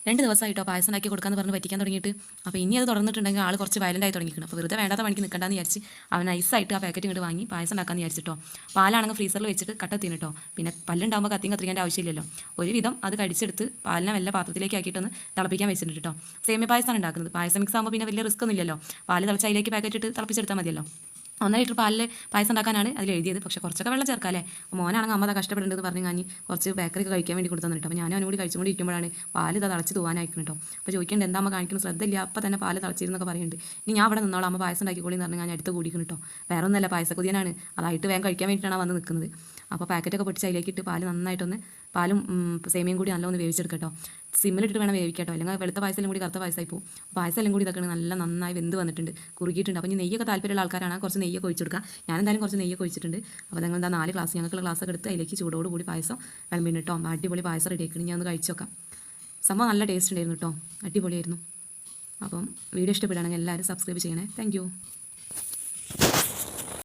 2 ദിവസമായിട്ടോ പായസം ഉണ്ടാക്കി കൊടുക്കാന്ന് പറഞ്ഞ് പറ്റിക്കാൻ തുടങ്ങിയിട്ട്. അപ്പോൾ ഇനി അത് തുടർന്നിട്ടുണ്ടെങ്കിൽ ആൾ കുറച്ച് വയലൻ്റായി തുടങ്ങിയിരിക്കണം. അപ്പോൾ വെറുതെ വേണ്ടാത്ത പണിക്ക് നിൽക്കണ്ടെന്ന് വിചാരിച്ച് അവൻ നൈസായിട്ട് ആ പാക്കറ്റ് ഇങ്ങോട്ട് വാങ്ങി പായസം ഉണ്ടാക്കാമെന്ന് വിചാരിച്ചിട്ടോ. പാലാണെങ്കിൽ ഫ്രീസറിൽ വെച്ചിട്ട് കട്ടെത്തിന് കേട്ടോ. പിന്നെ പല്ലുണ്ടാകുമ്പോൾ കത്തിയും കത്തിരിക്കേണ്ട ആവശ്യമില്ലല്ലോ. ഒരുവിധം അത് കടിച്ചെടുത്ത് പാലിനെ വല്ല പാത്രത്തിലേക്ക് ആക്കിയിട്ടൊന്ന് തിളപ്പിക്കാൻ വെച്ചിട്ടുണ്ട് കേട്ടോ. സേമിയ പായസമാണ് ഉണ്ടാക്കുന്നത്. പായസം മിക്സ് ആകുമ്പോൾ പിന്നെ വലിയ റിസ്ക് ഒന്നും ഇല്ലല്ലോ. പാല് തിളച്ച് അതിലേക്ക് പാക്കറ്റ് ഇട്ട് തിളപ്പിച്ചെടുത്താൽ മതിയല്ലോ. 1 ലിറ്റർ പാലിൽ പായസം ഉണ്ടാക്കാനാണ് അതിൽ എഴുതിയത്. പക്ഷേ കുറച്ചൊക്കെ വെള്ളം ചേർക്കാമല്ലേ. മോനാണെങ്കിൽ അമ്മ കഷ്ടപ്പെടുന്നത് പറഞ്ഞ് കഴിഞ്ഞ് കുറച്ച് ബേക്കറിക്ക് കഴിക്കാൻ വേണ്ടി കൊടുത്തു കേട്ടോ. അപ്പോൾ ഞാനും അവനും കൂടി കഴിച്ചുകൊണ്ട് ഇരിക്കുമ്പോഴാണ് പാല് ഇത് തിളച്ച് തൂവാനായിരിക്കും കേട്ടോ. അപ്പോൾ ചോദിക്കേണ്ടത് എന്താ അമ്മ കാണിക്കുന്നത്, ശ്രദ്ധയില്ല, അപ്പോൾ തന്നെ പാല് തിളച്ചിരുന്നൊക്കെ പറയുന്നുണ്ട്. ഇനി ഞാൻ അവിടെ നിന്നോളാം, അമ്മ പായസം ഉണ്ടാക്കിക്കോളി എന്ന് പറഞ്ഞ് ഞാൻ അടുത്ത് കൂടിക്കണം കേട്ടോ. വേറെ ഒന്നല്ല, പായസക്കുതിയനാണ്. അതായിട്ട് വേഗം കഴിക്കാൻ വേണ്ടിയിട്ടാണ് വന്ന് നിൽക്കുന്നത്. അപ്പോൾ പാക്കറ്റൊക്കെ പൊട്ടിച്ച് അതിലേക്ക് ഇട്ട് പാല് നന്നായിട്ടൊന്ന് പാലും സേമിയയും കൂടി നല്ലൊന്ന് വേവിച്ചെടുക്കട്ടോ. സിമ്മിലിട്ട് വേണം വേവിക്കട്ടോ, അല്ലെങ്കിൽ വെളുത്ത പായസം കൂടി കറുത്ത പായസമായി പോകും. പായസം എല്ലാം കൂടി ഇതൊക്കെ നന്നായി വെന്ത് വന്നിട്ടുണ്ട്, കുറുകിയിട്ടുണ്ട്. അപ്പോൾ ഇനി നെയ്യൊക്കെ താല്പര്യമുള്ള ആൾക്കാരാണ് കുറച്ച് നെയ്യൊക്കെ ഒഴിച്ച് കൊടുക്കുക. ഞാൻ എന്തായാലും കുറച്ച് നെയ്യൊക്കെ ഒഴിച്ചിട്ടുണ്ട്. അപ്പോൾ നിങ്ങൾ എന്താ 4 ഗ്ലാസ് ഞങ്ങൾക്കുള്ള ഗ്ലാസ്സൊക്കെ എടുത്ത് അതിലേക്ക് ചൂടോട് കൂടി പായസം വിളമ്പിന് കേട്ടോ. അടിപൊളി പായസം റെഡി ആക്കണം. ഞാൻ ഒന്ന് കഴിച്ച് നോക്കാം. സംഭവം നല്ല ടേസ്റ്റ് ഉണ്ടായിരുന്നു കേട്ടോ, അടിപൊളിയായിരുന്നു. അപ്പം വീഡിയോ ഇഷ്ടപ്പെടുകയാണെങ്കിൽ എല്ലാവരും സബ്സ്ക്രൈബ് ചെയ്യണേ. താങ്ക്